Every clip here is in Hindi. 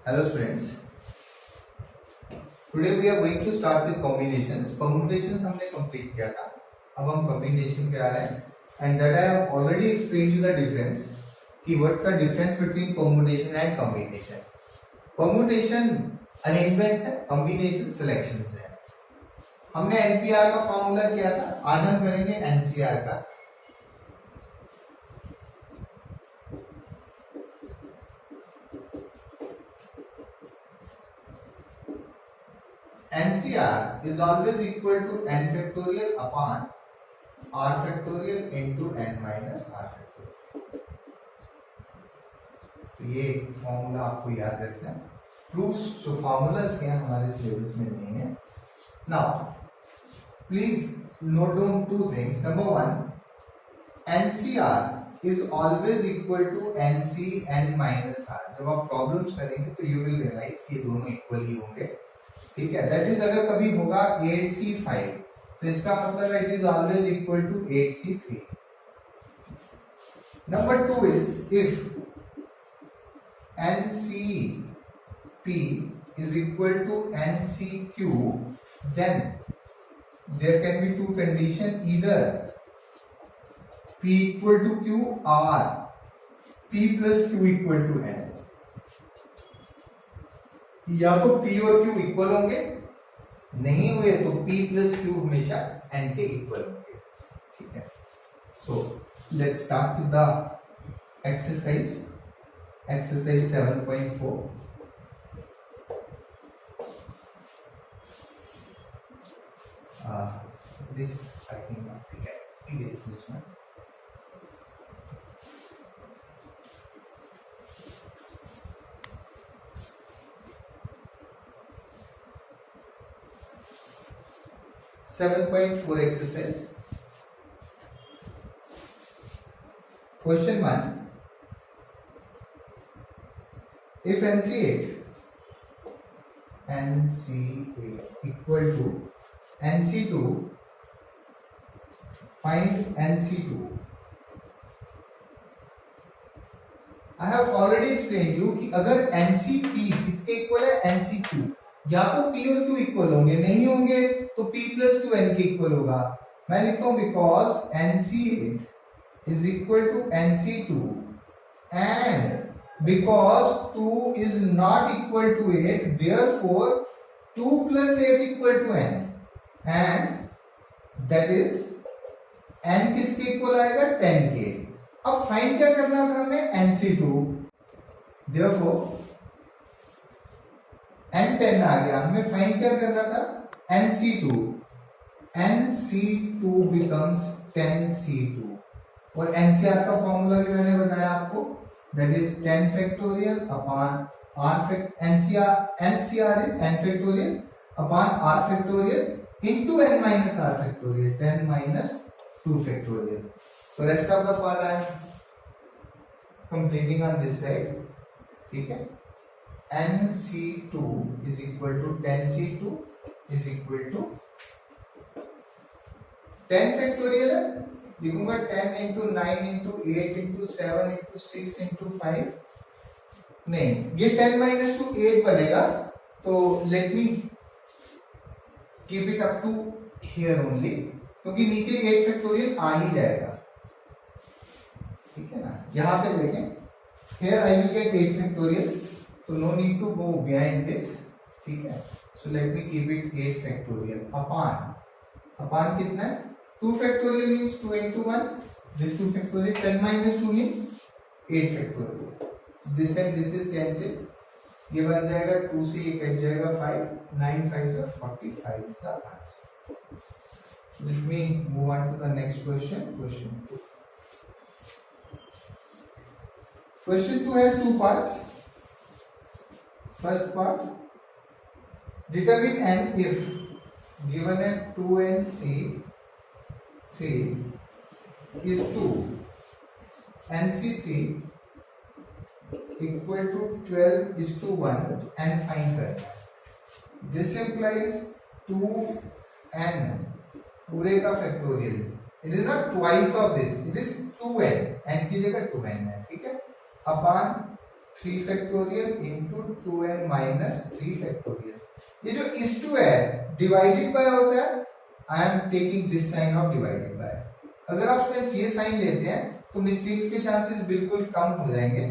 Hello students. Today we are going to start with combinations. Permutations हमने complete किया था. अब हम combination पे आ रहे हैं. And that I have already explained you the difference. कि what's the difference between permutation and combination? Permutation arrangements है, combination selections है. हमने NPR का फॉर्मूला किया था. आज हम करेंगे NCR का. NCR is always equal to n factorial upon r factorial into n minus r factorial. तो ये फॉर्मूला आपको याद रखना है. प्रूफ्स जो फॉर्मूलाज हैं हमारे सिलेबस में नहीं है. Now please note down two things. Number one, NCR is always equal to NC n minus r. जब आप प्रॉब्लम्स करेंगे तो यू विल रियलाइज कि दोनों इक्वल ही होंगे. ठीक है. दैट इज अगर कभी होगा 8C5 तो इसका मतलब है it is always equal to 8C3. Number two is if NCP is equal to NCQ, then there can be two conditions, either P equal to Q or P plus Q equal to N. या तो P और Q इक्वल होंगे, नहीं हुए तो P प्लस Q हमेशा N के इक्वल होंगे. ठीक है. So let's start with the exercise. Exercise 7.4. This I think we can erase this one. Seven point four exercise. Question 1. If NC8 equal to NC2, find NC2. I have already explained you कि अगर NCP किसके इक्वल है, NCQ, या तो P और Q इक्वल होंगे, नहीं होंगे तो P प्लस Q N के इक्वल होगा. मैं लिखता हूं because NC8 is equal to NC2 and because 2 is not equal to 8, therefore 2 plus 8 equal to N, and that is N किसके इक्वल आएगा, 10 के. अब फाइंड क्या करना था हमें, NC2. therefore N10 आ गया. हमें फाइंड क्या करना था, NC2. NC2 becomes 10C2 और NCR का फॉर्मूला भी मैंने बताया आपको, that is 10 factorial upon r NCR is n factorial upon r factorial into n minus r factorial, 10 minus 2 factorial. So rest of the part I am completing on this side. ठीक है. NC2 is equal to 10C2 is equal to 10 factorial है, लिखूंगा 10 into 9 into 8 into 7 into 6 into 5. नहीं, ये 10 minus 2 8 बनेगा. तो let me keep it up to here only, क्योंकि नीचे 8 factorial आ ही जाएगा. ठीक है ना. यहां पे देखें, here I will get 8 factorial, तो no need to go behind this. ठीक है. So let me keep it 8 factorial upon कितना है, 2 factorial means 2 into 1. This 2 factorial, 10 minus 2 means 8 factorial. This and this is cancelled. ये बन जाएगा 2 से ये कट जाएगा 5. 9 5s are 45 is the answer. Let me move on to the next question. Question 2. Question 2 has two parts. First part, determine N if given at 2NC3 is to NC3 equal to 12 is to 1 and find her. This implies 2n पूरे का factorial. It is not twice of this. It is 2n. n की जगह 2n है. ठीक है. Upon 3 factorial into 2n minus 3 factorial. ये जो इस टू है डिवाइडेड बाय होता है, I am taking this sign of divided by. अगर आप स्टूडेंट्स ये साइन लेते हैं तो मिस्टेक्स के चांसेस बिल्कुल कम हो जाएंगे।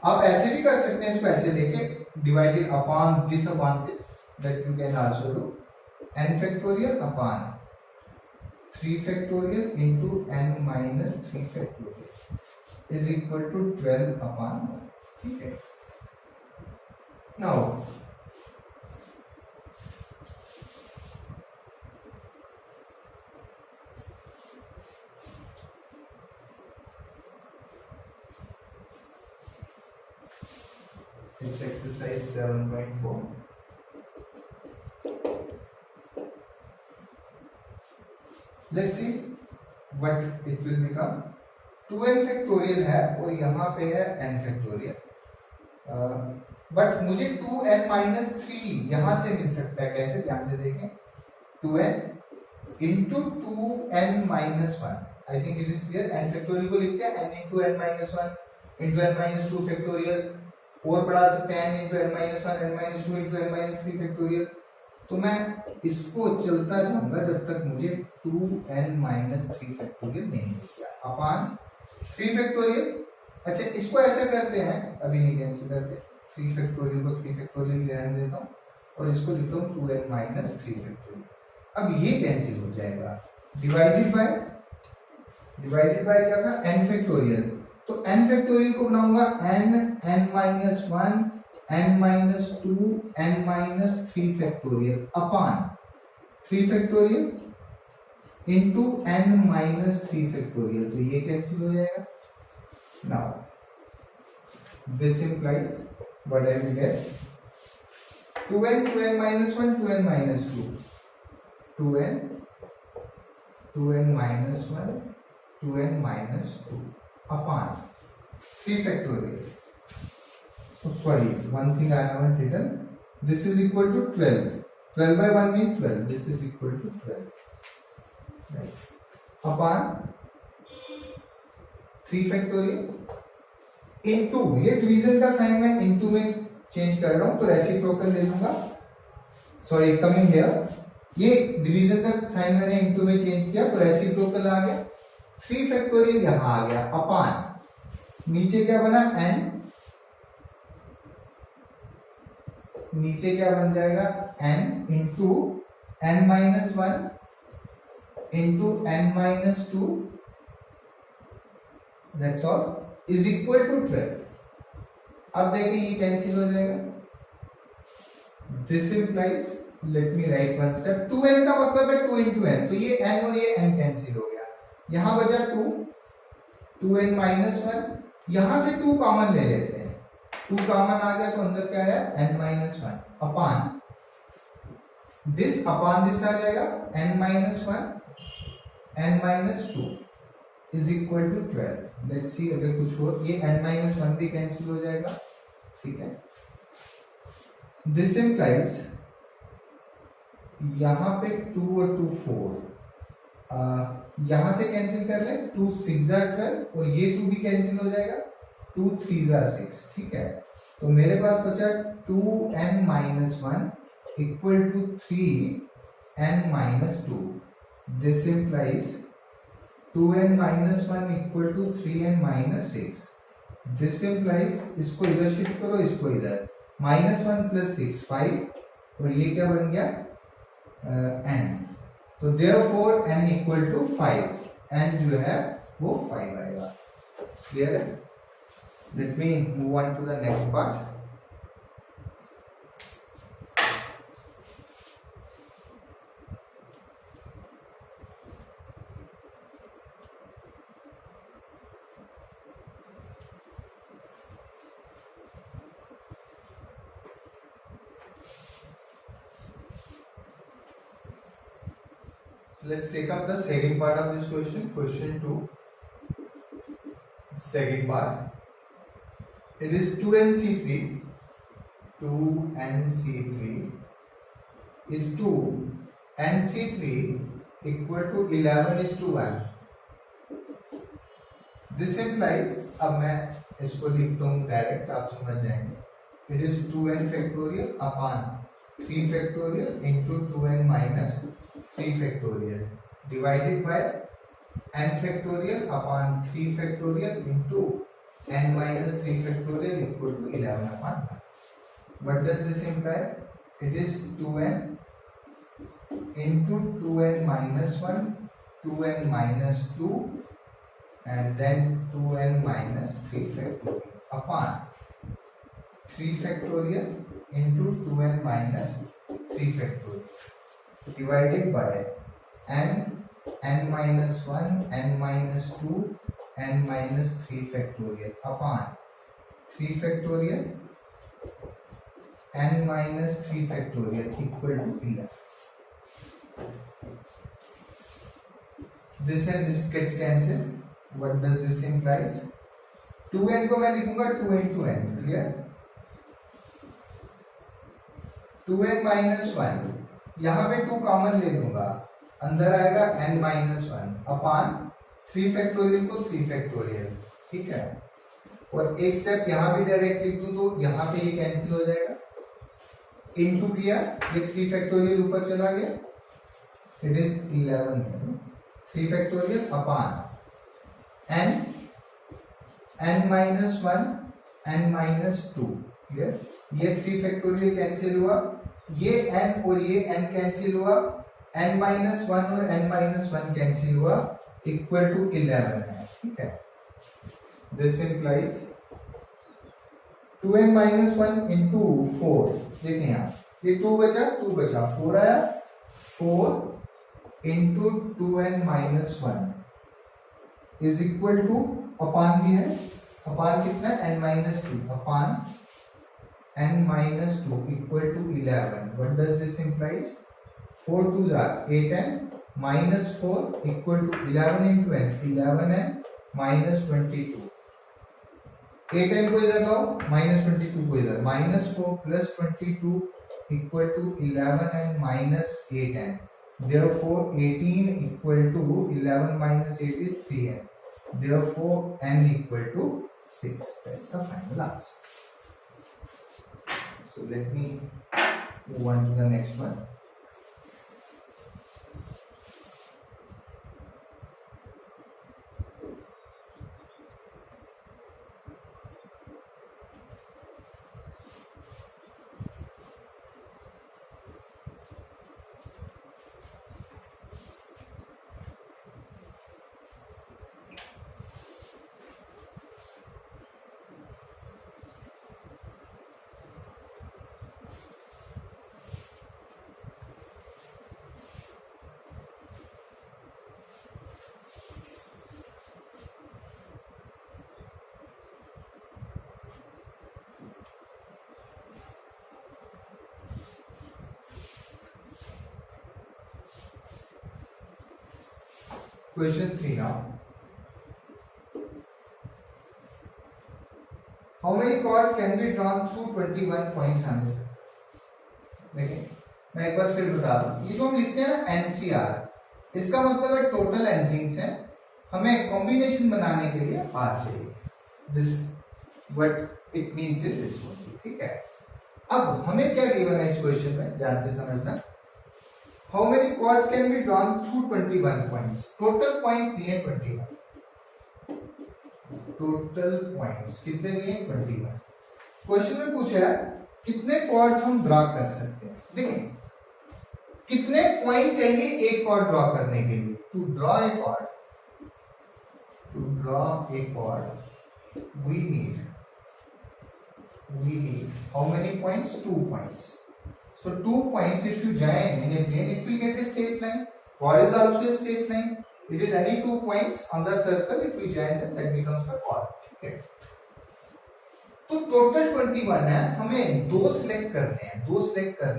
आप ऐसे भी कर सकते हैं, इसको ऐसे लेके divided upon this that you can also do n factorial upon 3 factorial into n minus 3 factorial is equal to 12 upon. ठीक है, now it's exercise 7.4. Let's see what it will become. 2n factorial है और यहाँ पे है n फैक्टोरियल, बट मुझे 2n माइनस 3 यहाँ से मिल सकता है। कैसे, ध्यान से देखें। 2n into 2n minus 1, I think it is clear. n factorial को लिखते हैं n into n minus 1 into n minus 2 factorial, और बढ़ा सकते हैं n into n minus 1 n minus 2 into n minus 3 factorial. तो मैं इसको चलता जाऊंगा जब तक मुझे 2n माइनस 3 फैक्टोरियल नहीं मिल गया अपॉन 3 फैक्टोरियल। अच्छा, इसको ऐसा करते हैं, अभी नहीं कैंसिल करते, 3 फैक्टोरियल को 3 फैक्टोरियल रहने देता हूँ और इसको लिखता हूँ 2n माइनस 3 फैक्टोरियल। अब ये कैंसिल हो जाएगा, डिवाइडेड बाय क्या था, n फैक्टोरियल। तो n फैक्टोरियल को बनाऊंगा n minus 1 n minus 2 n minus 3 factorial upon 3 factorial into n minus 3 factorial. तो ये कैंसिल हो जाएगा। Now this implies what I will get, 2n minus 1 2n minus 2 2n minus 1 2n minus 2 upon 3 factorial. So sorry, one thing I haven't written. This is equal to 12. 12 by 1 means 12. This is equal to 12. Right. Upon 3 factorial into, ये डिवीजन का साइन मैं into में चेंज कर रहा हूं तो रेसिप्रोकल ले लूंगा। सॉरी, कमिंग हियर, ये डिवीजन का साइन मैंने into में चेंज किया तो रेसिप्रोकल आ गया। 3 फैक्टोरियल यहां आ गया अपॉन, नीचे क्या बना n, नीचे क्या बन जाएगा n into n minus 1 into n minus 2, that's all, is equal to 12। अब देखिए ये कैंसिल हो जाएगा। This implies, let me write one step, 2n का मतलब है 2 इंटू n, तो ये n और ये n कैंसिल हो गया। यहां बचा 2n माइनस 1, यहां से 2 कॉमन ले लेते हैं, 2 कॉमन आ गया तो अंदर क्या है n माइनस 1 अपॉन दिस आ जाएगा n minus 1 n minus 2 is equal to 12। Let's see अगर कुछ हो, ये n माइनस 1 भी कैंसिल हो जाएगा। ठीक है, दिस इंप्लाइज यहां पे 2 और 2 4, यहां से कैंसिल कर ले, 2 6 12 और ये 2 भी कैंसिल हो जाएगा, 2 3 6। ठीक है, तो मेरे पास बचा 2n minus 1 equal to 3n minus 2। This implies 2n minus 1 equal to 3n minus 6। This implies, इसको इधर शिफ्ट करो, इसको इधर, माइनस 1 प्लस 6 5 और ये क्या बन गया n। तो therefore n equal to 5, n जो है वो 5 आएगा। क्लियर है? Let me move on to the next part. Let's take up the second part of this question, question 2. Second part, it is 2nc3 is to nc3 equal to 11:1. This implies, अब मैं इसको लिखता हूँ डायरेक्ट, आप समझ जाएंगे। It is 2n factorial upon 3 factorial into 2n minus 3 factorial divided by n factorial upon 3 factorial into n minus 3 factorial equal to 11 upon 1. What does this imply? It is 2n into 2n minus 1, 2n minus 2, and then 2n minus 3 factorial upon 3 factorial into 2n minus 3 factorial divided by n minus 1, n minus 2, n minus 3 factorial upon 3 factorial n minus 3 factorial equal to 11. This and this gets cancelled. What does this implies? 2n को मैं लिखूंगा 2 into n, clear? 2n minus 1, यहाँ पे 2 कॉमन ले लूंगा, अंदर आएगा n minus 1 अपॉन 3 फैक्टोरियल को 3 फैक्टोरियल, ठीक है? और एक स्टेप यहाँ भी डायरेक्ट लिख दूं तो यहाँ पे ये कैंसिल हो जाएगा, इनटू किया, ये 3 फैक्टोरियल ऊपर चला गया, it is 11 3 factorial upon n minus 1 n minus 2, clear? ये 3 फैक्टोरियल कैंसिल हुआ, ये n और ये n कैंसिल हुआ, n माइनस 1 और n माइनस 1 कैंसिल हुआ, इक्वल टू 11 है, ठीक है? This implies 2n minus 1 into 4, देखें यहाँ, ये 2 बचा 4 आया, 4 into 2n minus 1 is equal to, अपान भी है, अपान कितना, n माइनस 2 अपान n minus 2 equal to 11. What does this implies? 4 2s are 8n minus 4 equal to 11 into n, 11n minus 22. 8n को इधर लाओ, minus 22 को इधर, minus 4 plus 22 equal to 11n minus 8n. Therefore 18 equal to 11 minus 8 is 3n. Therefore n equal to 6. That's the final answer. So let me move on to the next one. Question 3 now. How many chords can be drawn through 21 points on this? देखिए, मैं एक बार फिर बता दूं, ये जो हम लिखते हैं ना NCR, इसका मतलब है टोटल n थिंग्स है, हमें कॉम्बिनेशन बनाने के लिए R चाहिए. This what it means is this one, ठीक है? अब हमें क्या गिवन है इस क्वेश्चन में, ध्यान से समझना. How many chords can be drawn through 21 points? Total points दिए 21. Total points कितने दिए? 21. क्वेश्चन में पूछा है कितने chords हम ड्रा कर सकते हैं. देखें, कितने पॉइंट चाहिए एक chord ड्रॉ करने के लिए? To draw a chord, we need how many points? 2 points. So 2 points, if you join in a plane, it will get a straight line. Chord is also a straight line. It is any 2 points on the circle. If we join them, that becomes the chord. ठीक है? तो टोटल 21 है, हमें 2 सिलेक्ट करने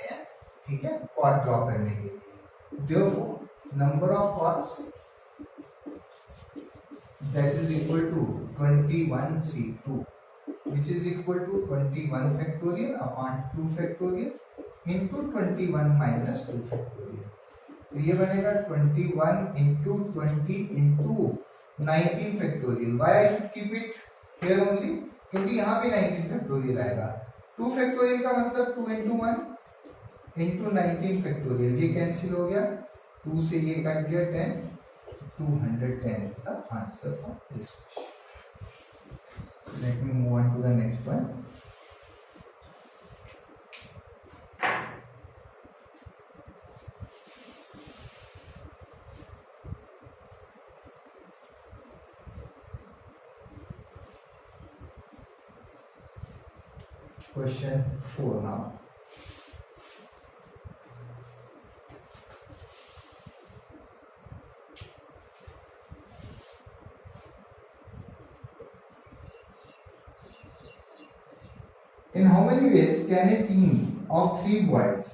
हैं, ठीक है, chord ड्रॉ करने के लिए. Therefore, number of chords that is equal to 21C2, which is equal to 21 factorial upon 2 factorial into 21 minus 2 factorial. तो ये बनेगा 21 into 20 into 19 factorial. Why I should keep it here only, क्योंकि यहाँ पे 19 फैक्टोरियल आएगा। 2 फैक्टोरियल का मतलब 2 इंटू 1 इंटू 19 फैक्टोरियल, ये कैंसिल हो गया, 2 से ये कट गया 10, 210 is the answer for this question. Let me move on to the next one. Question 4 now. In how many ways can a team of 3 boys,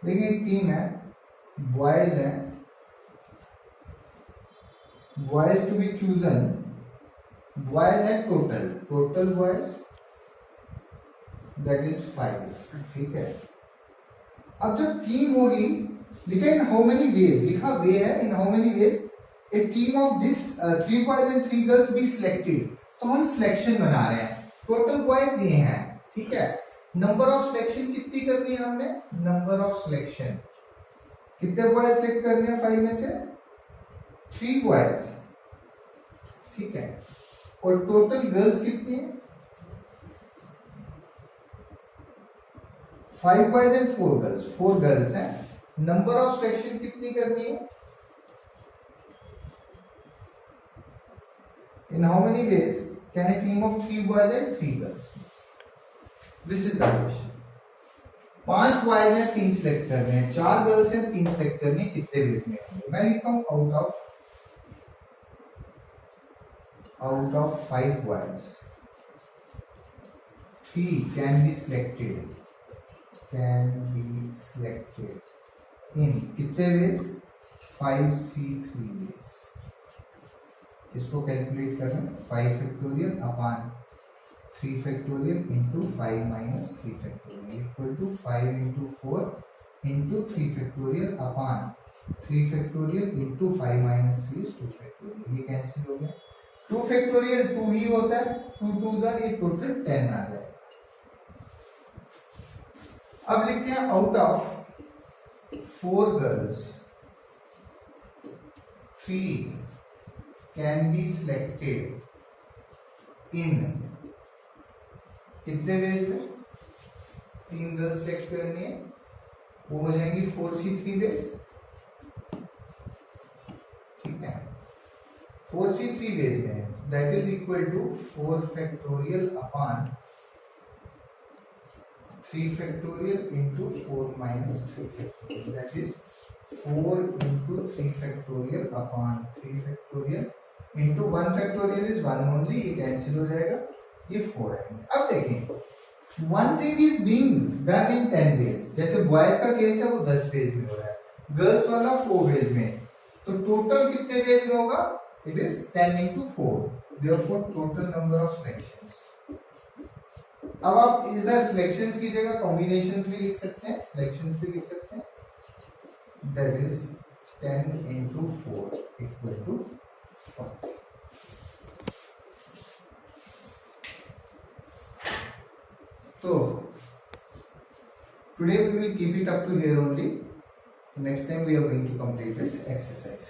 देखिए एक टीम है, बॉयज हैं, boys to be chosen, boys है टोटल बॉयज दैट इज 5, ठीक है। अब जब टीम होगी, लिखा इन हाउ मेनी वेज, लिखा वे है, in how many ways A team of this 3 boys and 3 girls be selected, तो हम सिलेक्शन बना रहे हैं, टोटल बॉयज ये हैं, ठीक है। नंबर ऑफ सिलेक्शन कितनी करनी है हमने, नंबर ऑफ सिलेक्शन कितने बॉयज सिलेक्ट करने हैं 5 में से, 3 बॉयज, ठीक है। और टोटल गर्ल्स कितनी है, 5 बॉयज एंड 4 गर्ल्स, 4 गर्ल्स हैं। नंबर ऑफ सिलेक्शन कितनी करनी है, in how many ways can a team of 3 boys and 3 girls, this is the question. 5 boys हैं, 3 सिलेक्ट कर रहे हैं, 4 गर्ल्स हैं, 3 सिलेक्ट करनी है, कितने वेज में होंगे। मैं लिखता हूं out of 5 boys 3 can be selected in कितने वेज, 5C3 वेज। इसको कैलकुलेट करें, 5 factorial upon 3 factorial into 5 minus 3 factorial equal to 5 into 4 into 3 factorial upon 3 factorial into 5 minus 3 is 2 factorial, ये कैंसिल हो गया। 2 फैक्टोरियल 2 ही होता है, 2 2s are, ये टोटल 10 आ जाएगा। अब लिखते हैं out of 4 girls 3 can be selected in कितने वेज में, 3 गर्ल्स सिलेक्ट करनी है, वो हो जाएंगी 4C3 वेज, ठीक है। 4C3 वेज में that is equal to 4 factorial upon 3 factorial into 4 minus 3 factorial, that is 4 into 3 factorial upon 3 factorial into 1 factorial is 1 only, ये कैंसिल हो जाएगा, ये 4 आएंगे। अब देखें, one thing is being done in 10 ways, जैसे बॉयज का केस है वो 10 वेज में हो रहा है, गर्ल्स वाला 4 वेज में, तो टोटल कितने वेज में होगा, it is 10 into 4, therefore total number of selections. अब आप इधर सिलेक्शंस की जगह कॉम्बिनेशंस भी लिख सकते हैं, सिलेक्शंस भी लिख सकते हैं, that is 10 into 4 equal to 40। So today we will keep it up to here only. Next time we are going to complete this exercise.